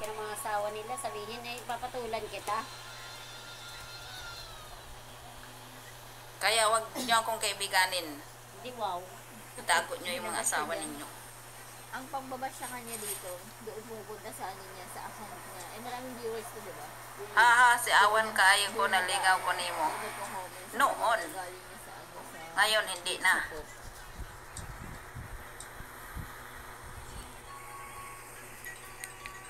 ka ng mga asawa nila, sabihin eh, papatulan kita. Kaya wag niyo akong kaibiganin. Hindi, wow. Tago niyo yung mga asawa ninyo. Ang pambabash sa kanya dito, doon pupunta sa ano niya, sa account niya. Eh, maraming viewers ko, diba? Haha, si awan kaayo ko, naligaw ko nimo. Noon. Ngayon, hindi na.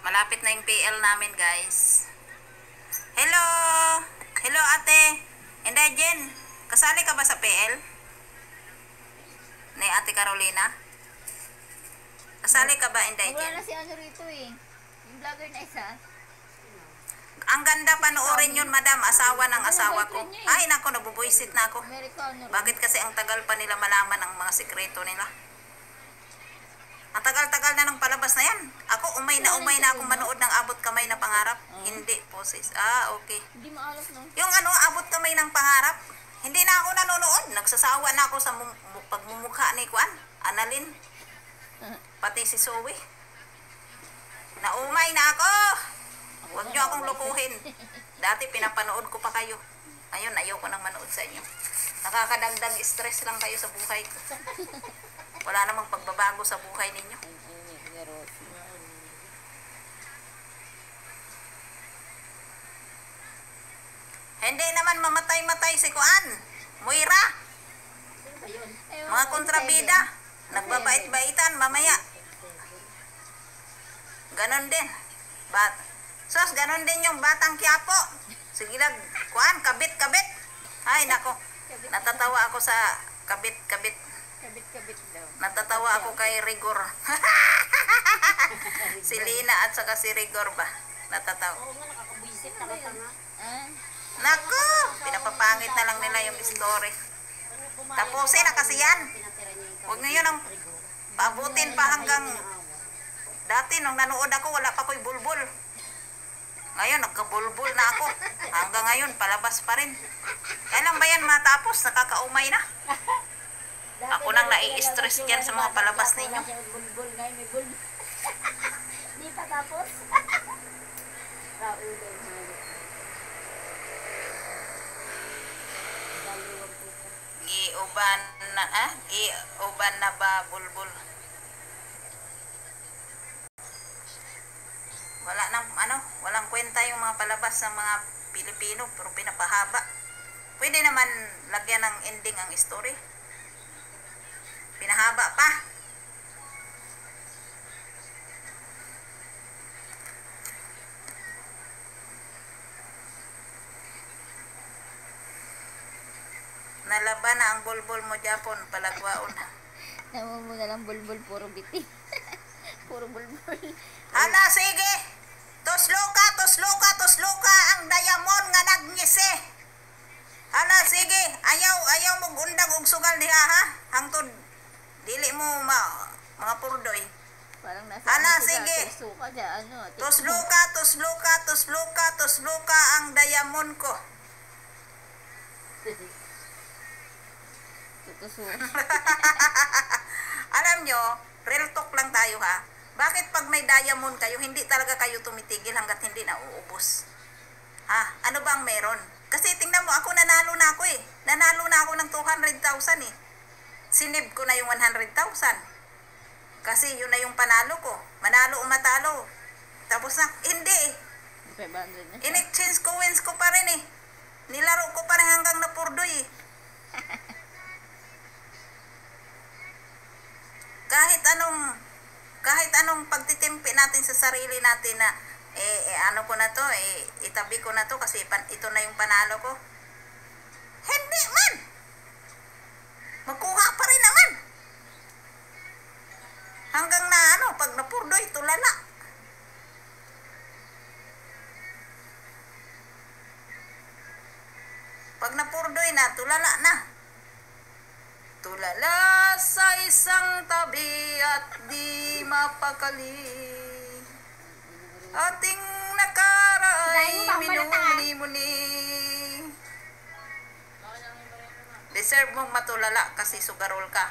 Malapit na yung PL namin, guys. Hello! Hello, ate. Inday Jen, kasali ka ba sa PL? Ni Ate Carolina? Kasali ka ba, Inday Wala Jen? na si ano rito eh. Yung vlogger na isa. Ang ganda panoorin yun, madam. Asawa ng asawa ko. Ay, nako, nabubuisit na ako. Amerikano rin. Bakit kasi ang tagal pa nila malaman ang mga sikreto nila? Ang tagal-tagal na ng palabas na yan. Ako, umay na akong manood ng Abot Kamay na Pangarap. Hindi po, sis. Ah, okay. Hindi maalas no? Yung ano, Abot Kamay ng Pangarap, hindi na ako nanonood. Nagsasawa na ako sa pagmumukha ni Kwan, Annalyn. Pati si Zoe. Naumay na ako. Huwag niyo akong lukuhin. Dati pinapanood ko pa kayo. Ayun, ayoko nang manood sa inyo. Nakakadagdag stress lang kayo sa buhay ko. Wala namang pagbabago sa buhay ninyo. Hindi naman mamatay-matay si Kuan. Moira. Mga kontrabida. Nagbabait-baitan mamaya. Ganon din. Sos, ganon din yung Batang Quiapo. Sige lang, Kuan, kabit-kabit. Ay, nako. Natatawa ako sa kabit-kabit. Kabit-kabit daw. Natatawa ako kay Rigor. Si Lina at saka si Rigor ba? Natatawa. Oo nga, nakakabuisit, nakatanga. Naku, pinapapangit na lang nila yung story. Tapusin na kasi yan. Huwag nyo yun ang paabutin pa hanggang dati nung nanood ako, wala pa ko'y bulbul. Ngayon, nagkabulbul na ako. Hanggang ngayon, palabas pa rin. Kailan ba yan matapos? Nakakaumay na. Ako nang nai-stress dyan sa mga palabas ninyo. Bulbul ngayon, may bulbul. Di pa tapos. Raul din. Giuban na ba bulbul? Wala nang walang kwenta yung mga palabas ng mga Pilipino, pero pinapahaba. Pwede naman lagyan ng ending ang story. Pinahaba pa. Nalaban na ang bulbul mo, Japon, palagwaon. Namumuna lang bulbul, puro biti. Puro bulbul. Hala, sige. Tusluka ang diamond nga nagngisi. Hala, sige. Ayaw mo undang og sugal diha, ha? Hangtod dili mo mga purdoy. Parang nasa Hala, ano sila, sige. Tusuka dyan, ano. Tusluka ang diamond ko. Tutusuka. Alam nyo, real talk lang tayo, ha? Bakit pag may diamond kayo, hindi talaga kayo tumitigil hanggat hindi na uubos? Ha? Ano bang meron? Kasi tingnan mo, ako nanalo na ako eh. Nanalo na ako ng 200,000 eh. Sinib ko na yung 100,000. Kasi yun na yung panalo ko. Manalo o matalo. Tapos na, hindi eh. 500 na siya. In-exchange ko, wins ko pa rin eh. Nilaro ko pa rin hanggang napurdoy eh. Kahit anong pagtitimpi natin sa sarili natin na ano ko na to, itabi ko na to kasi ito na yung panalo ko. Hindi man! Magkuha pa rin naman. Hanggang na pag napurdoy, tulala. Pag napurdoy na, tulala na. Tulala sa isang tabi at di mapakali. Ating nakaray, minumuni-muni. Deserve mong matulala kasi sugarol ka.